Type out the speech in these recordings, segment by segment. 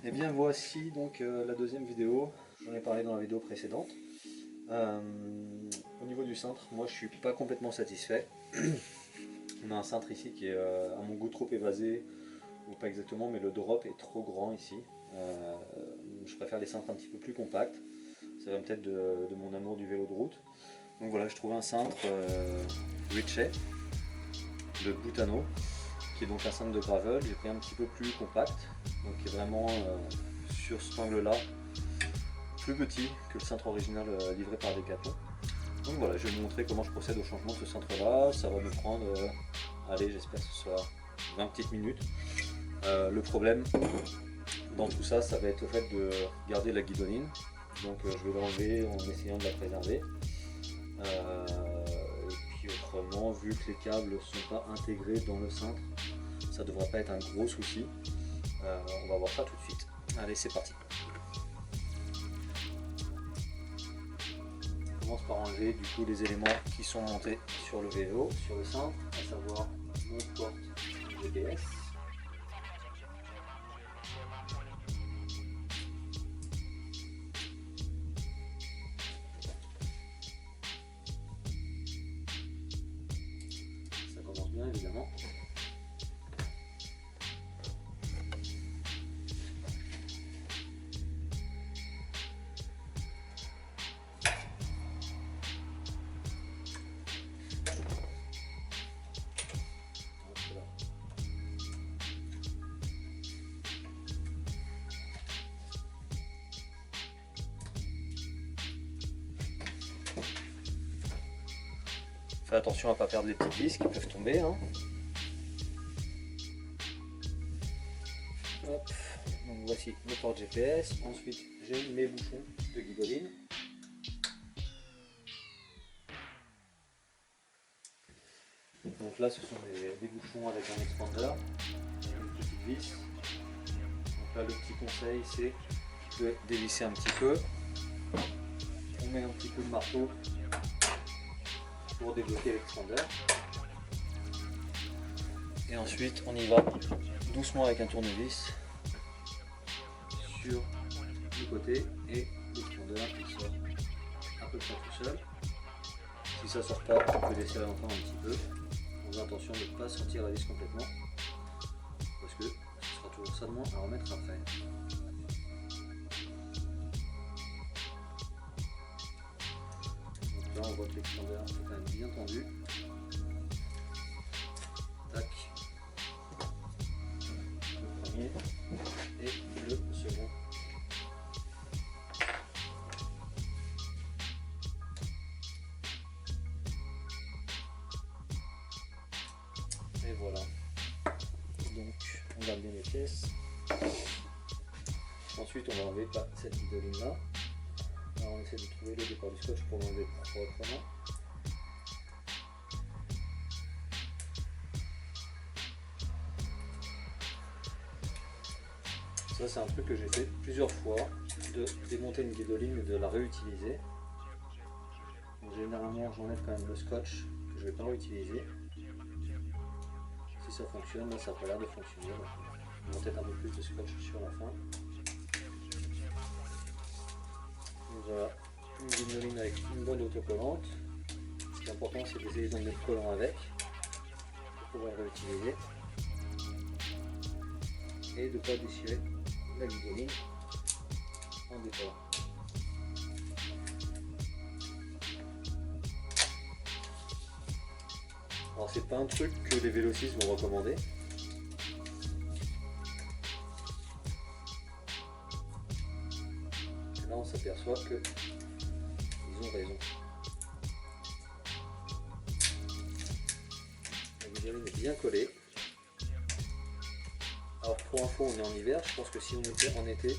Et bien voici donc la deuxième vidéo, j'en ai parlé dans la vidéo précédente. Au niveau du cintre, moi je suis pas complètement satisfait. On a un cintre ici qui est à mon goût trop évasé, ou pas exactement, mais le drop est trop grand ici. Je préfère les cintres un petit peu plus compacts, ça vient peut-être de mon amour du vélo de route. Donc voilà, je trouve un cintre Ritchey de Butano, qui est donc un cintre de gravel. J'ai pris un petit peu plus compact, donc qui est vraiment sur cet angle là plus petit que le cintre original livré par Decathlon. Donc voilà, je vais vous montrer comment je procède au changement de ce cintre là. Ça va me prendre, allez, j'espère que ce soit 20 petites minutes. Le problème dans tout ça, ça va être au fait de garder la guidoline. Donc je vais l'enlever en essayant de la préserver. Et puis autrement, vu que les câbles ne sont pas intégrés dans le cintre, ça ne devrait pas être un gros souci. On va voir ça tout de suite. Allez, c'est parti. On commence par enlever du coup les éléments qui sont montés sur le vélo, sur le cintre, à savoir mon porte GPS. Ça commence bien évidemment. Fais attention à ne pas perdre les petites vis qui peuvent tomber. Hein. Hop. Donc voici le porte GPS. Ensuite j'ai mes bouchons de guidoline. Donc là ce sont des bouchons avec un expander, une petite vis. Donc là le petit conseil c'est de dévisser un petit peu. On met un petit peu de marteau pour débloquer l'expander. Et ensuite on y va doucement avec un tournevis sur le côté et l'expander qui sort à peu près tout seul. Si ça sort pas, on peut laisser encore un petit peu. On a attention de ne pas sortir la vis complètement parce que ce sera toujours ça de moins à remettre après. Donc là on voit que l'expander est quand même bien tendu. Tac. Le premier et le second. Et voilà. Donc on garde bien les pièces. Ensuite on va enlever cette guidoline là. Alors on essaie de trouver le départ du scotch pour l'enlever proprement. Ça c'est un truc que j'ai fait plusieurs fois, de démonter une guidoline et de la réutiliser. Donc, généralement j'enlève quand même le scotch que je ne vais pas réutiliser. Si ça fonctionne, là ça n'a pas l'air de fonctionner. On va peut-être un peu plus de scotch sur la fin. Donc voilà, une guidoline avec une bonne autocollante. Ce qui est important c'est d'essayer d'en mettre collant avec pour pouvoir réutiliser. Et de ne pas déchirer la guidoline en décollant. Alors c'est pas un truc que les vélocistes vont recommander. Et là on s'aperçoit que ils ont raison. La guidoline est bien collée. Alors pour info on est en hiver, je pense que si on était en été,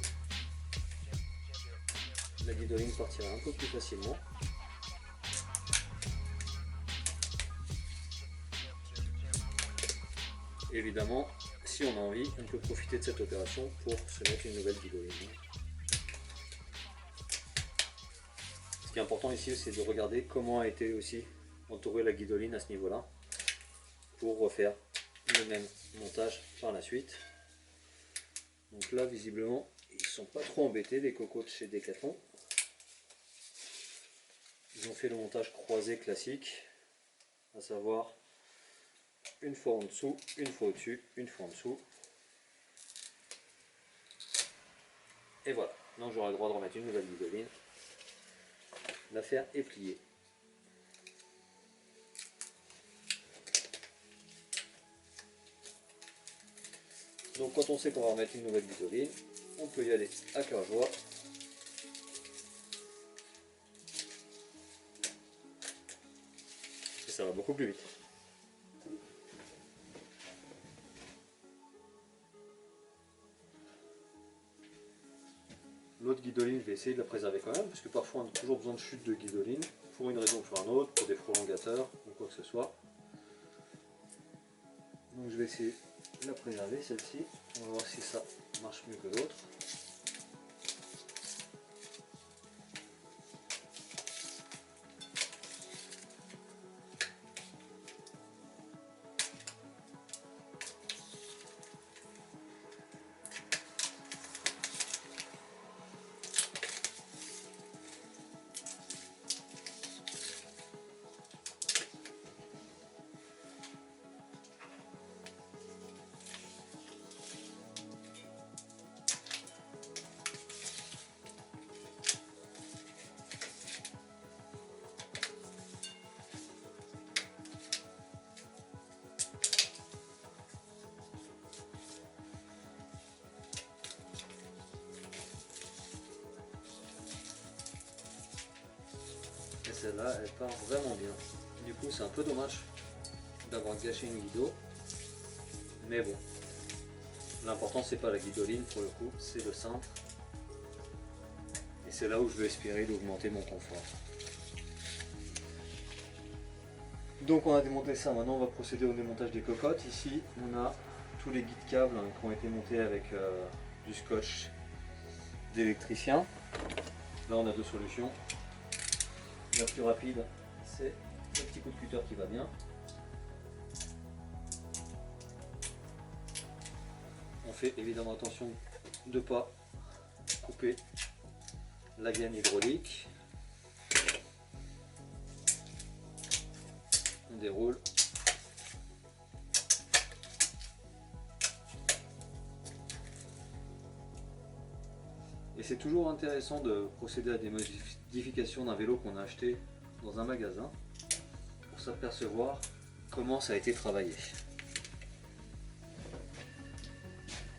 la guidoline partirait un peu plus facilement. Et évidemment, si on a envie, on peut profiter de cette opération pour se mettre une nouvelle guidoline. Ce qui est important ici, c'est de regarder comment a été aussi entourée la guidoline à ce niveau-là, pour refaire le même montage par la suite. Donc là, visiblement, Ils sont pas trop embêtés les cocottes chez Decathlon. Ils ont fait le montage croisé classique, à savoir une fois en dessous, une fois au-dessus, une fois en dessous. Et voilà, donc j'aurai le droit de remettre une nouvelle guidoline. L'affaire est pliée. Donc quand on sait qu'on va remettre une nouvelle guidoline, on peut y aller à cœur joie. Et ça va beaucoup plus vite. L'autre guidoline, je vais essayer de la préserver quand même, parce que parfois on a toujours besoin de chute de guidoline, pour une raison ou pour une autre, pour des prolongateurs ou quoi que ce soit. Donc je vais essayer de la préserver celle-ci, on va voir si ça marche mieux que l'autre. Et celle-là, elle part vraiment bien. Du coup, c'est un peu dommage d'avoir gâché une guido. Mais bon, l'important c'est pas la guidoline pour le coup, c'est le cintre. Et c'est là où je veux espérer d'augmenter mon confort. Donc on a démonté ça, maintenant on va procéder au démontage des cocottes. Ici on a tous les guides câbles qui ont été montés avec du scotch d'électricien. Là on a deux solutions. La plus rapide c'est le petit coup de cutter qui va bien. On fait évidemment attention de ne pas couper la gaine hydraulique. On déroule. Et c'est toujours intéressant de procéder à des modifications d'un vélo qu'on a acheté dans un magasin pour s'apercevoir comment ça a été travaillé.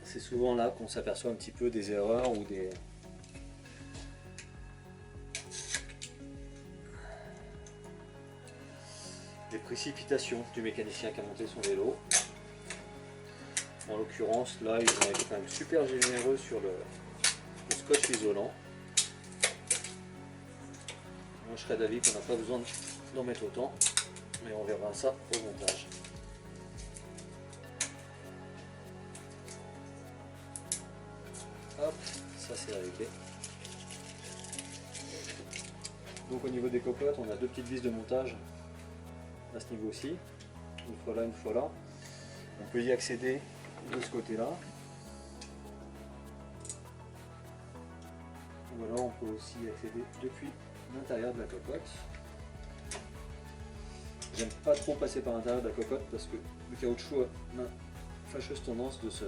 C'est souvent là qu'on s'aperçoit un petit peu des erreurs ou des précipitations du mécanicien qui a monté son vélo. En l'occurrence, là, ils ont été quand même super généreux sur le scotch isolant. Moi, je serais d'avis qu'on n'a pas besoin d'en mettre autant, mais on verra ça au montage. Hop, ça c'est réglé. Donc au niveau des cocottes, on a deux petites vis de montage à ce niveau-ci, une fois là, une fois là. On peut y accéder de ce côté-là. Ou alors on peut aussi y accéder depuis l'intérieur de la cocotte. J'aime pas trop passer par l'intérieur de la cocotte parce que le caoutchouc a une fâcheuse tendance de se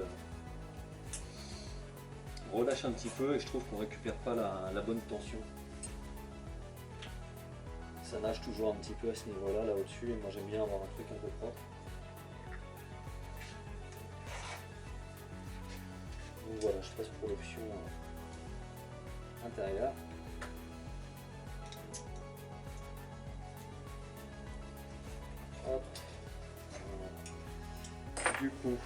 relâcher un petit peu et je trouve qu'on récupère pas la bonne tension. Ça nage toujours un petit peu à ce niveau-là, là au-dessus, et moi j'aime bien avoir un truc un peu propre. Donc voilà, je passe pour l'option intérieure. Hop. Voilà. Du coup,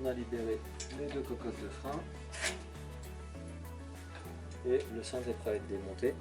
on a libéré les deux cocottes de frein. Et le cintre est prêt à être démonté.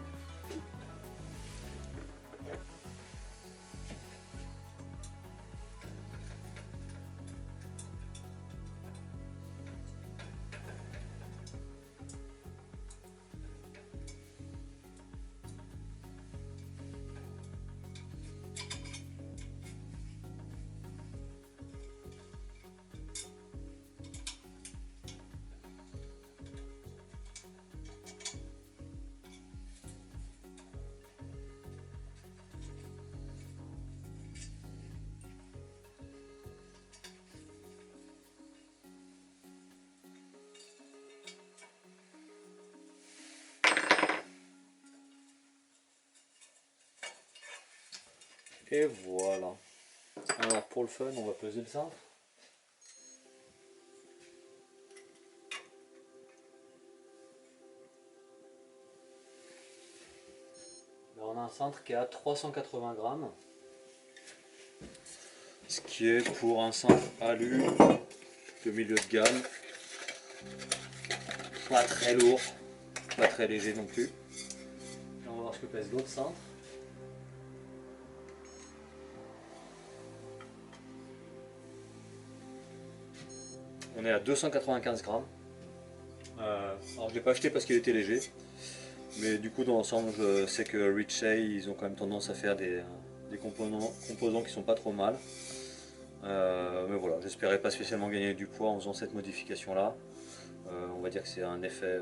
Et voilà. Alors pour le fun, on va peser le cintre. Là, on a un cintre qui est à 380 grammes. Ce qui est pour un cintre alu de milieu de gamme. Pas très lourd, pas très léger non plus. Et on va voir ce que pèse l'autre cintre. On est à 295 grammes. Alors je ne l'ai pas acheté parce qu'il était léger. Mais du coup dans l'ensemble je sais que Richey ils ont quand même tendance à faire des composants qui sont pas trop mal. Mais voilà, j'espérais pas spécialement gagner du poids en faisant cette modification là. On va dire que c'est un effet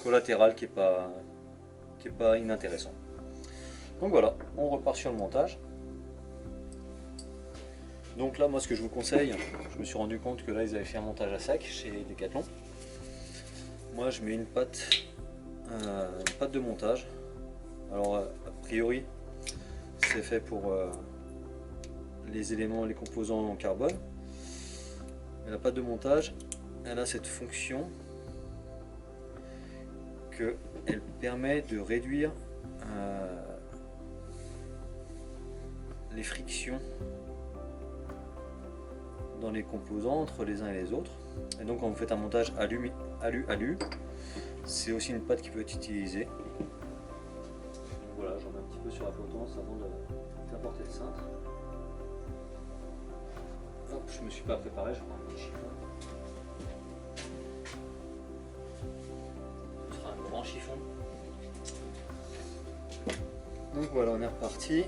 collatéral qui est pas inintéressant. Donc voilà, on repart sur le montage. Donc là moi ce que je vous conseille, je me suis rendu compte que là ils avaient fait un montage à sec chez Decathlon. Moi je mets une pâte de montage. Alors a priori c'est fait pour les éléments, les composants en carbone. Mais la pâte de montage, elle a cette fonction qu'elle permet de réduire les frictions dans les composants entre les uns et les autres. Et donc quand vous faites un montage alu, c'est aussi une pâte qui peut être utilisée. Donc voilà, j'en mets un petit peu sur la potence avant d'apporter le cintre. Hop, je me suis pas préparé, je prends un petit chiffon. Ce sera un grand chiffon. Donc voilà, on est reparti.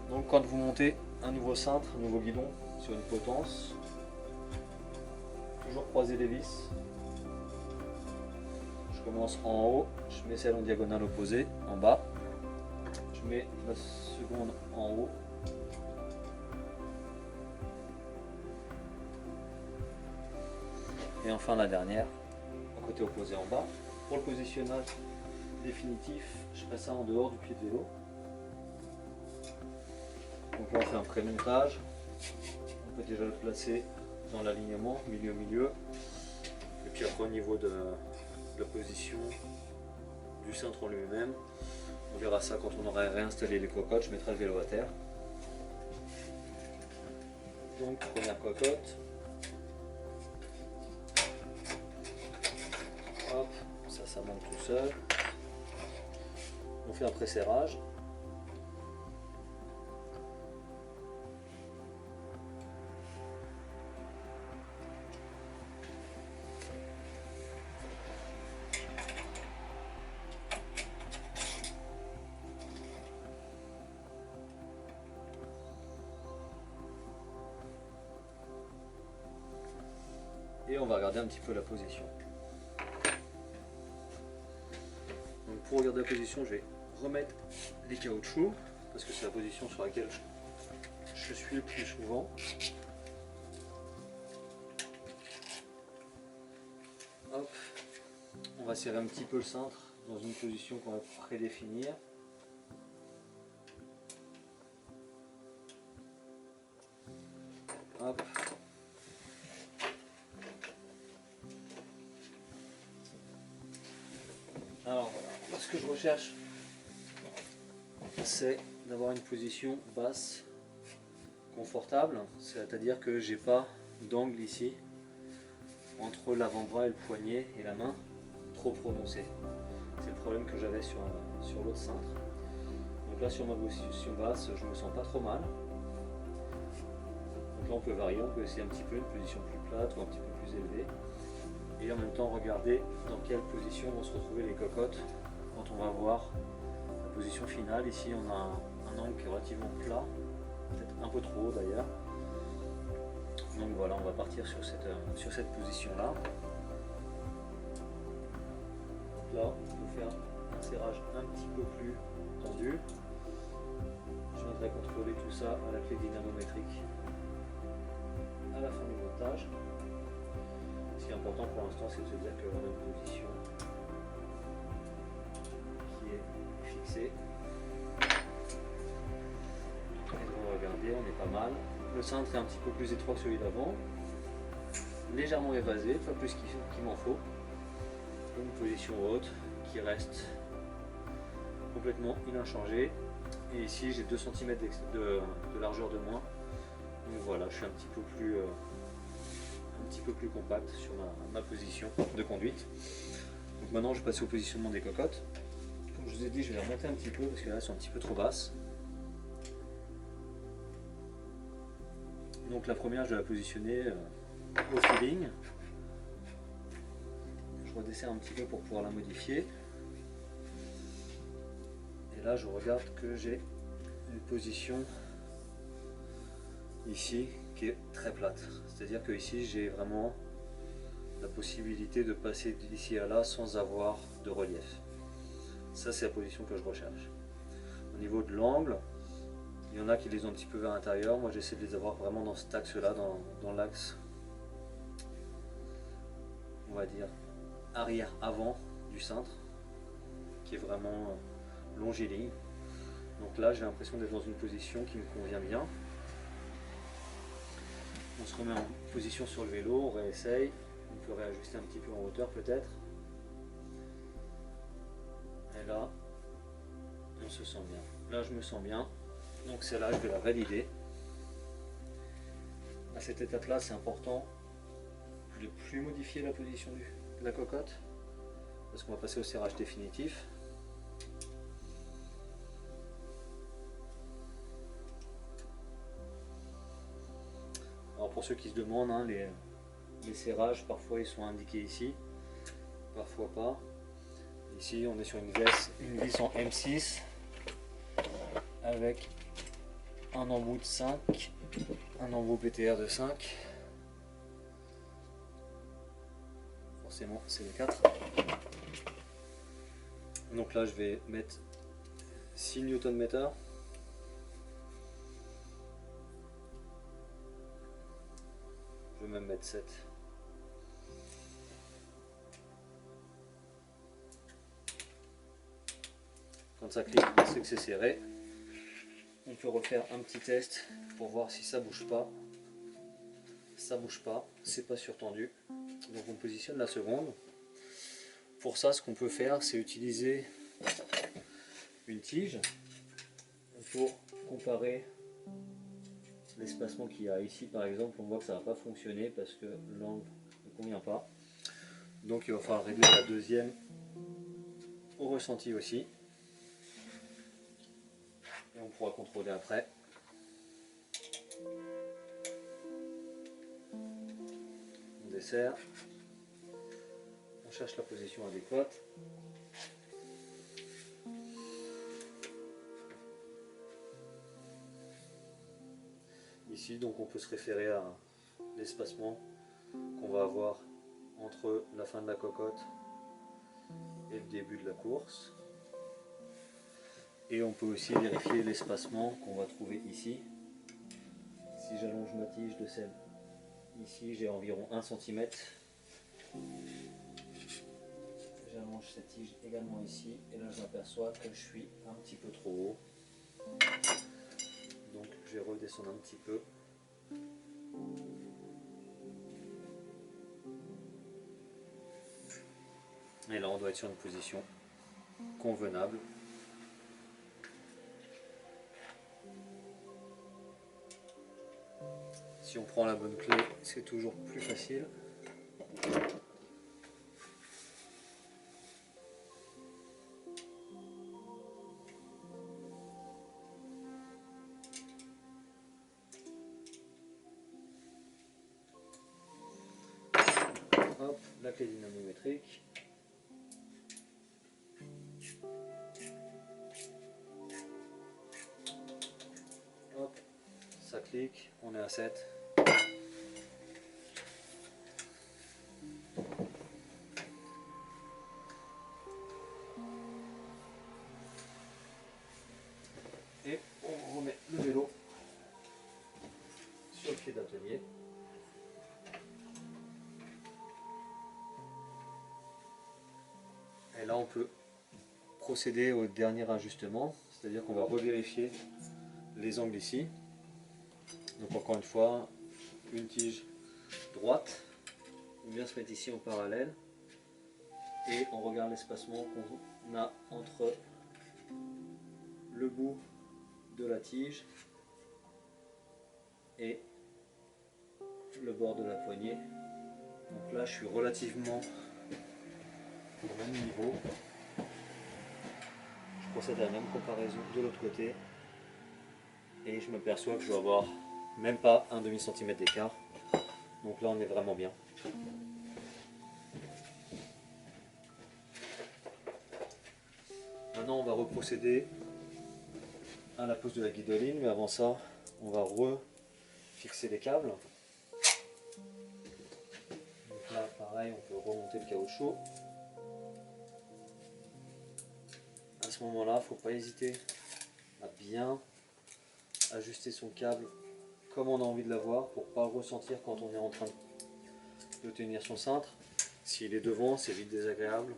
Donc quand vous montez un nouveau cintre, un nouveau guidon sur une potence, toujours croiser les vis. Je commence en haut, je mets celle en diagonale opposée, en bas. Je mets la seconde en haut. Et enfin la dernière, au côté opposé en bas. Pour le positionnage définitif, je fais ça en dehors du pied de vélo. Donc là on fait un pré-montage, on peut déjà le placer dans l'alignement, milieu, et puis après au niveau de la position du cintre en lui-même, on verra ça quand on aura réinstallé les cocottes, je mettrai le vélo à terre. Donc première cocotte, hop, ça monte tout seul, on fait un pré-serrage. Et on va regarder un petit peu la position. Donc pour regarder la position, je vais remettre les caoutchoucs parce que c'est la position sur laquelle je suis le plus souvent. Hop. On va serrer un petit peu le cintre dans une position qu'on va prédéfinir. Hop. Alors voilà, ce que je recherche, c'est d'avoir une position basse, confortable, c'est-à-dire que j'ai pas d'angle ici entre l'avant-bras et le poignet et la main trop prononcé. C'est le problème que j'avais sur l'autre cintre. Donc là sur ma position basse, je me sens pas trop mal. Donc là on peut varier, on peut essayer un petit peu une position plus plate ou un petit peu plus élevée. Et en même temps regarder dans quelle position vont se retrouver les cocottes quand on va voir la position finale. Ici on a un angle qui est relativement plat, peut-être un peu trop haut d'ailleurs. Donc voilà, on va partir sur cette position là. Là on peut faire un serrage un petit peu plus tendu. Je viendrai contrôler tout ça à la clé dynamométrique à la fin du montage. Ce qui est important pour l'instant, c'est de se dire qu'on a une position qui est fixée. Et donc regardez, on est pas mal. Le cintre est un petit peu plus étroit que celui d'avant, légèrement évasé, pas plus qu'il m'en faut. Une position haute qui reste complètement inchangée. Et ici j'ai 2 cm de largeur de moins. Donc voilà, je suis un petit peu plus compact sur ma position de conduite. Donc maintenant je vais passer au positionnement des cocottes. Comme je vous ai dit, je vais les remonter un petit peu parce que là elles sont un petit peu trop basses. Donc la première, je vais la positionner au feeling. Je redesserre un petit peu pour pouvoir la modifier. Et là, je regarde que j'ai une position ici qui est très plate. C'est-à-dire que ici, j'ai vraiment la possibilité de passer d'ici à là sans avoir de relief. Ça, c'est la position que je recherche. Au niveau de l'angle, il y en a qui les ont un petit peu vers l'intérieur. Moi, j'essaie de les avoir vraiment dans cet axe-là, dans l'axe, on va dire, arrière-avant du cintre, qui est vraiment longiligne. Donc là, j'ai l'impression d'être dans une position qui me convient bien. On se remet en position sur le vélo, on réessaye. On peut réajuster un petit peu en hauteur peut-être. Et là, on se sent bien. Là, je me sens bien. Donc celle-là, je vais la valider. À cette étape-là, c'est important de ne plus modifier la position de la cocotte, parce qu'on va passer au serrage définitif. Alors pour ceux qui se demandent, hein, les serrages, parfois ils sont indiqués ici, parfois pas. Ici, on est sur une vis en M6 avec un embout de 5, un embout PTR de 5. Forcément, c'est le 4. Donc là, je vais mettre 6 Nm. Je vais même mettre 7. Quand ça clique, c'est que c'est serré. On peut refaire un petit test pour voir si ça bouge pas. Ça bouge pas, c'est pas surtendu. Donc on positionne la seconde. Pour ça, ce qu'on peut faire, c'est utiliser une tige pour comparer l'espacement qu'il y a. Ici par exemple, on voit que ça va pas fonctionner parce que l'angle ne convient pas. Donc il va falloir régler la deuxième au ressenti aussi. Et on pourra contrôler après. On desserre. On cherche la position adéquate. Ici, donc, on peut se référer à l'espacement qu'on va avoir entre la fin de la cocotte et le début de la course. Et on peut aussi vérifier l'espacement qu'on va trouver ici. Si j'allonge ma tige de celle ici, j'ai environ 1 cm. J'allonge cette tige également ici, et là je m'aperçois que je suis un petit peu trop haut. Donc je vais redescendre un petit peu. Et là on doit être sur une position convenable. Si on prend la bonne clé, c'est toujours plus facile. Hop, la clé dynamométrique. Hop, ça clique, on est à 7. on peut procéder au dernier ajustement, c'est-à-dire qu'on va revérifier les angles ici. Donc encore une fois, une tige droite, on vient se mettre ici en parallèle et on regarde l'espacement qu'on a entre le bout de la tige et le bord de la poignée. Donc là je suis relativement au même niveau. Je procède à la même comparaison de l'autre côté et je me perçois que je dois avoir même pas un demi-centimètre d'écart. Donc là on est vraiment bien. Maintenant on va reprocéder à la pose de la guidoline, mais avant ça on va refixer les câbles. Donc là pareil, on peut remonter le caoutchouc. À ce moment là, il ne faut pas hésiter à bien ajuster son câble comme on a envie de l'avoir pour ne pas ressentir quand on est en train de tenir son cintre. S'il est devant, c'est vite désagréable.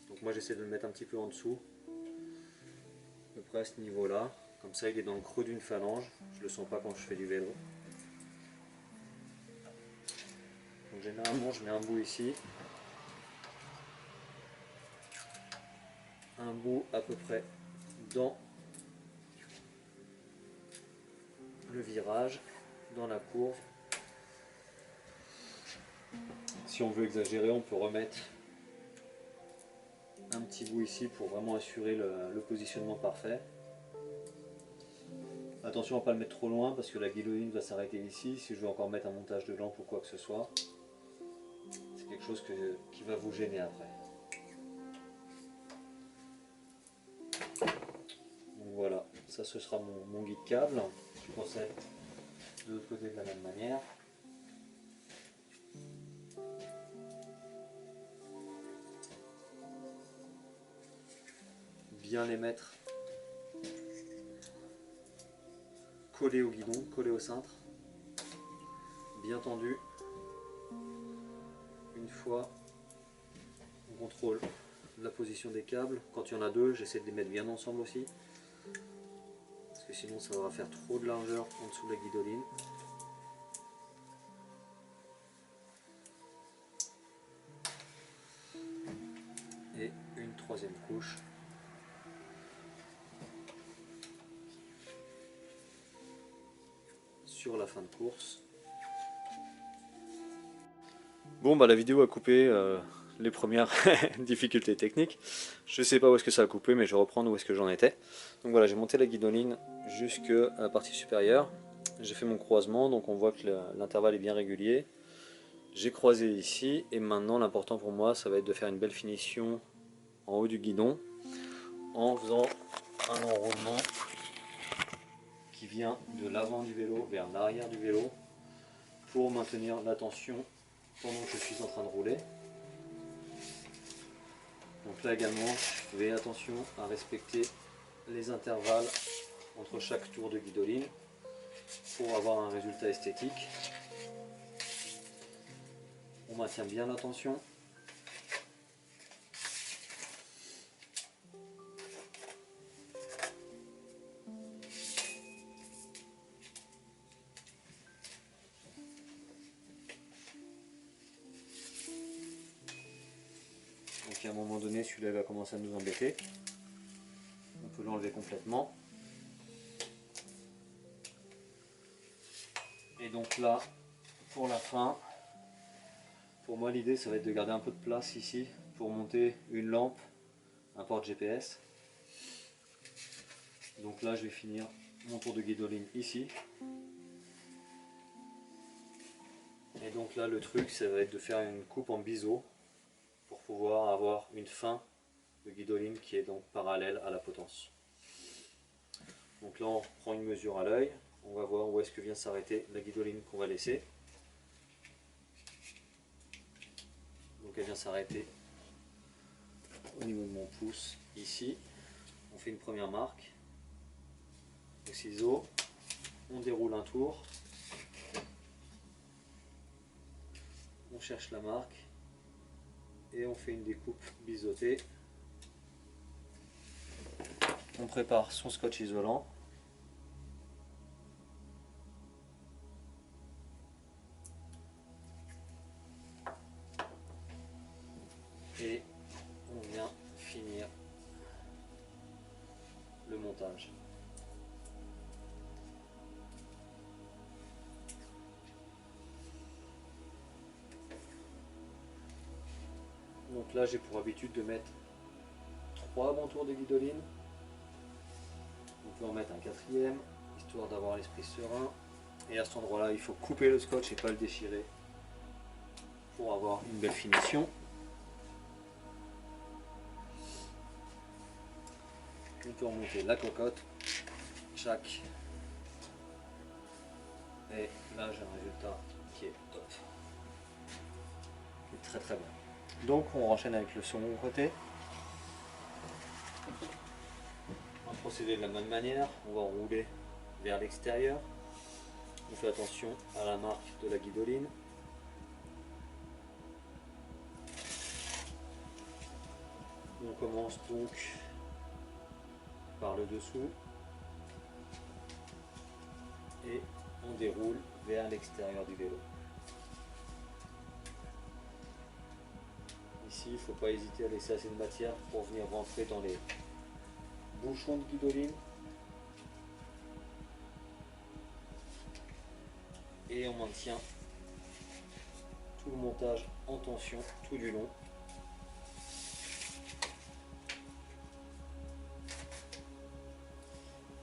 Donc moi j'essaie de le mettre un petit peu en dessous, à peu près à ce niveau là. Comme ça il est dans le creux d'une phalange, je ne le sens pas quand je fais du vélo. Donc généralement je mets un bout ici, un bout à peu près dans le virage, dans la courbe. Si on veut exagérer, on peut remettre un petit bout ici pour vraiment assurer le positionnement parfait. Attention à ne pas le mettre trop loin parce que la guidoline va s'arrêter ici. Si je veux encore mettre un montage de lampe ou quoi que ce soit, c'est quelque chose qui va vous gêner après. Donc voilà, ça ce sera mon guide câble. Je procède de l'autre côté de la même manière. Bien les mettre collés au guidon, collés au cintre, bien tendu. Une fois on contrôle la position des câbles, quand il y en a deux, j'essaie de les mettre bien ensemble aussi, parce que sinon ça va faire trop de largeur en dessous de la guidoline. Et une troisième couche. Sur la fin de course. Bon bah la vidéo a coupé les premières difficultés techniques. Je sais pas où est-ce que ça a coupé, mais je vais reprendre où est-ce que j'en étais. Donc voilà, j'ai monté la guidoline jusqu'à la partie supérieure. J'ai fait mon croisement, donc on voit que l'intervalle est bien régulier. J'ai croisé ici, et maintenant l'important pour moi, ça va être de faire une belle finition en haut du guidon, en faisant un enroulement qui vient de l'avant du vélo vers l'arrière du vélo, pour maintenir la tension pendant que je suis en train de rouler. Donc là également, je fais attention à respecter les intervalles entre chaque tour de guidoline pour avoir un résultat esthétique. On maintient bien la tension. Donc à un moment donné, celui-là va commencer à nous embêter. On peut l'enlever complètement. Et donc là, pour la fin, pour moi l'idée ça va être de garder un peu de place ici pour monter une lampe, un porte GPS. Donc là je vais finir mon tour de guidoline ici. Et donc là le truc ça va être de faire une coupe en biseau pour pouvoir avoir une fin de guidoline qui est donc parallèle à la potence. Donc là on prend une mesure à l'œil, on va voir où est-ce que vient s'arrêter la guidoline qu'on va laisser. Donc elle vient s'arrêter au niveau de mon pouce ici. On fait une première marque au ciseau, on déroule un tour, on cherche la marque et on fait une découpe biseautée on prépare son scotch isolant. Et on vient finir le montage. Donc là j'ai pour habitude de mettre 3 bons tours de guidoline. On peut en mettre un 4e, histoire d'avoir l'esprit serein. Et à cet endroit là il faut couper le scotch et pas le déchirer pour avoir une belle finition. On peut remonter la cocotte, tchac, et là j'ai un résultat qui est top, qui est très très bien. Donc on enchaîne avec le second côté. On va procéder de la même manière, on va rouler vers l'extérieur. On fait attention à la marque de la guidoline. On commence donc par le dessous et on déroule vers l'extérieur du vélo. Ici, il ne faut pas hésiter à laisser assez de matière pour venir rentrer dans les bouchons de guidoline. Et on maintient tout le montage en tension tout du long.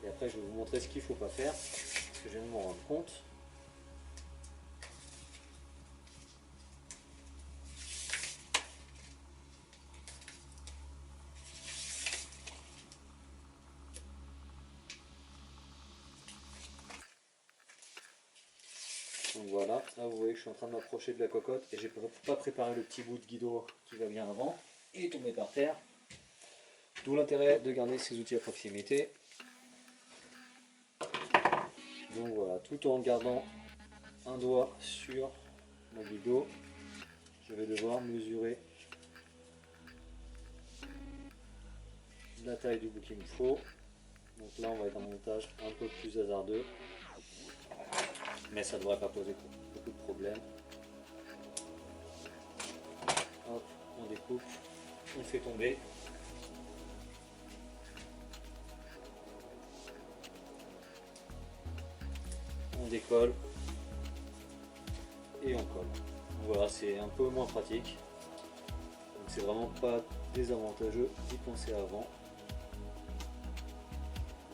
Et après, je vais vous montrer ce qu'il ne faut pas faire, parce que je viens de m'en rendre compte. Donc voilà, là vous voyez que je suis en train de m'approcher de la cocotte et j'ai pas préparé le petit bout de guido qui va bien avant. Il est tombé par terre. D'où l'intérêt de garder ces outils à proximité. Donc voilà, tout en gardant un doigt sur mon guido, je vais devoir mesurer la taille du bout qu'il me faut. Donc là on va être en montage un peu plus hasardeux, mais ça ne devrait pas poser beaucoup de problèmes. Hop, on découpe, on fait tomber. On décolle et on colle. Donc voilà, c'est un peu moins pratique. Donc c'est vraiment pas désavantageux d'y penser avant.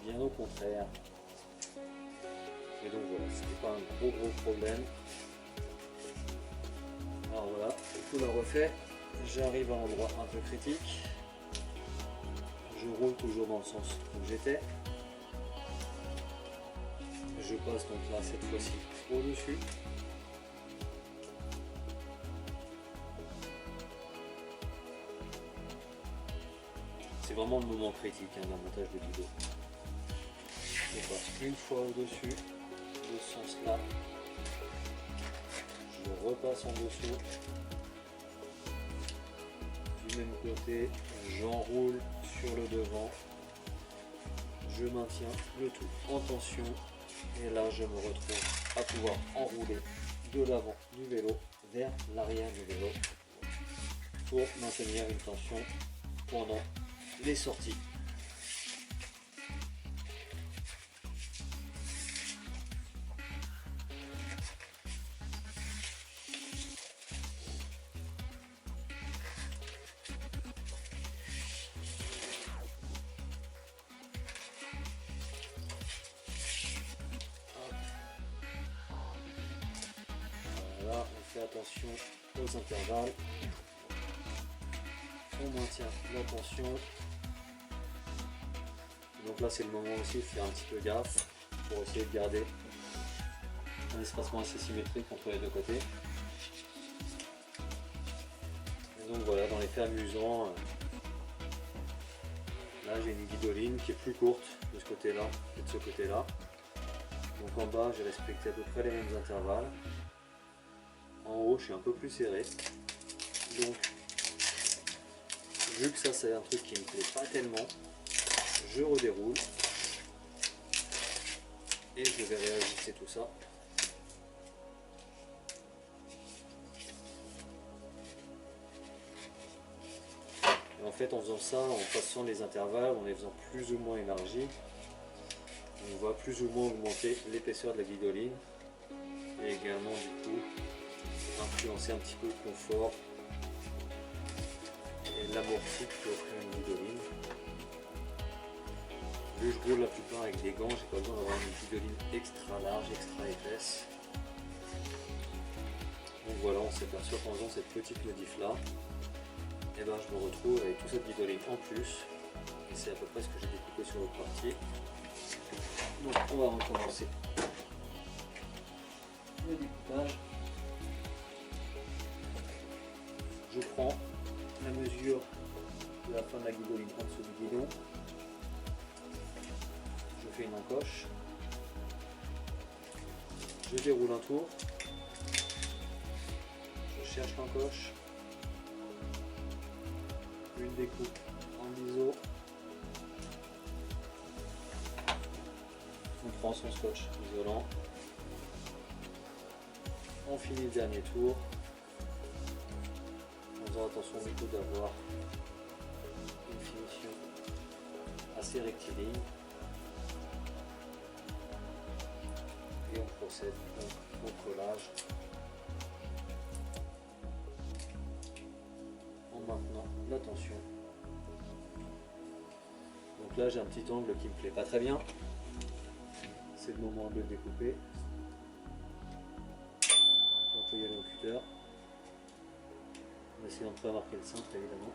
Bien au contraire. Et donc voilà, c'était pas un gros problème. Alors voilà, tout le refait. J'arrive à un endroit un peu critique. Je roule toujours dans le sens où j'étais. Je passe donc là cette fois-ci au-dessus. C'est vraiment le moment critique d'un montage de guido. Je passe une fois au-dessus de ce sens-là. Je repasse en dessous. Du même côté, j'enroule sur le devant. Je maintiens le tout en tension. Et là, je me retrouve à pouvoir enrouler de l'avant du vélo vers l'arrière du vélo pour maintenir une tension pendant les sorties. Voilà, on fait attention aux intervalles. On maintient la tension. Donc là c'est le moment aussi de faire un petit peu gaffe pour essayer de garder un espacement assez symétrique entre les deux côtés. Et donc voilà, dans les faits amusants, là j'ai une guidoline qui est plus courte de ce côté là que de ce côté là. Donc en bas j'ai respecté à peu près les mêmes intervalles. En haut je suis un peu plus serré. Donc vu que ça c'est un truc qui me plaît pas tellement, je redéroule et je vais réajuster tout ça. Et en fait, en faisant ça, en passant les intervalles, en les faisant plus ou moins élargis, on va plus ou moins augmenter l'épaisseur de la guidoline et également du coup influencer un petit peu le confort et l'amorti que peut offrir une guidoline. Vu que je roule la plupart avec des gants, j'ai pas besoin d'avoir une guidoline extra large, extra épaisse. Donc voilà, on s'aperçoit qu'en faisant cette petite modif là, et ben je me retrouve avec toute cette guidoline en plus. Et c'est à peu près ce que j'ai découpé sur l'autre partie. Donc on va recommencer le découpage. Je prends la mesure de la fin de la guidoline en dessous du guidon. Je fais une encoche. Je déroule un tour. Je cherche l'encoche. Une découpe en ISO. On prend son scotch isolant. On finit le dernier tour. En faisant attention du coup d'avoir une finition assez rectiligne. Et on procède donc au collage en maintenant la tension. Donc là j'ai un petit angle qui me plaît pas très bien. C'est le moment de le découper. On peut y aller au cutter. En essayant de ne pas marquer le cintre évidemment.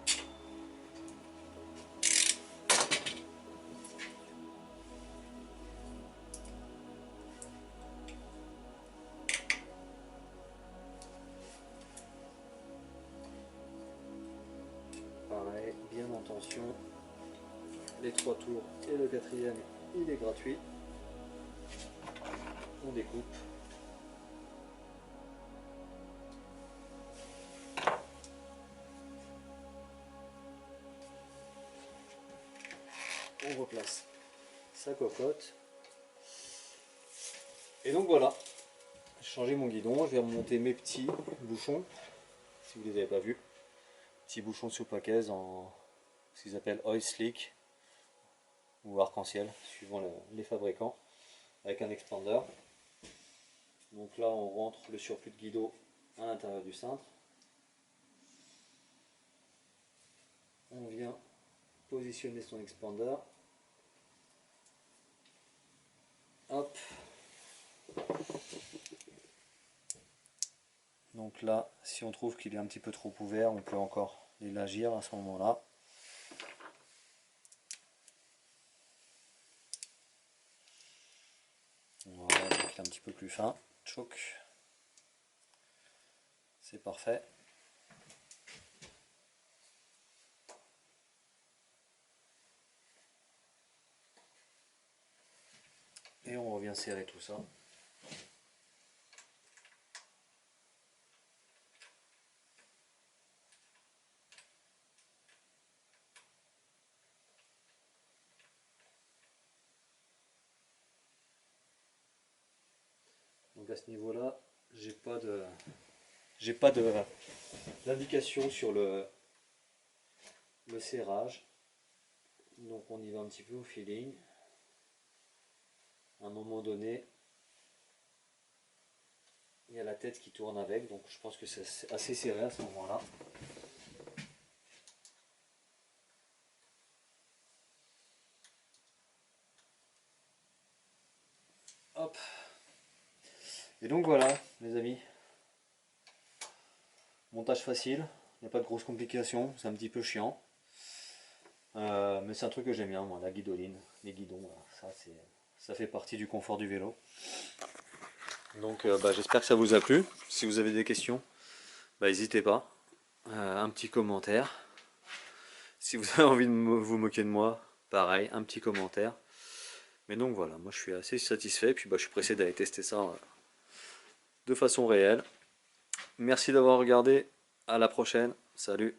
Pareil, bien en tension. Les 3 tours et le 4e, il est gratuit. On découpe. On replace sa cocotte. Et donc voilà, j'ai changé mon guidon, je vais remonter mes petits bouchons, si vous ne les avez pas vus. Petits bouchons sous paquets en ce qu'ils appellent oil slick ou arc-en-ciel, suivant les fabricants, avec un expander. Donc là on rentre le surplus de guido à l'intérieur du cintre. On vient positionner son expander. Hop. Donc là, si on trouve qu'il est un petit peu trop ouvert, on peut encore l'élargir à ce moment-là. Voilà, donc il est un petit peu plus fin. Tchouk. C'est parfait. Et on revient serrer tout ça. Donc à ce niveau-là, j'ai pas d'indication sur le serrage. Donc on y va un petit peu au feeling. À un moment donné, il y a la tête qui tourne avec, donc je pense que c'est assez serré à ce moment-là. Hop. Et donc voilà, les amis. Montage facile, il n'y a pas de grosses complications, c'est un petit peu chiant. Mais c'est un truc que j'aime bien, moi, la guidoline, les guidons, ça fait partie du confort du vélo. Donc j'espère que ça vous a plu. Si vous avez des questions, n'hésitez pas. Un petit commentaire. Si vous avez envie de vous moquer de moi, pareil, un petit commentaire. Mais donc voilà, moi je suis assez satisfait. Puis je suis pressé d'aller tester ça de façon réelle. Merci d'avoir regardé. À la prochaine. Salut.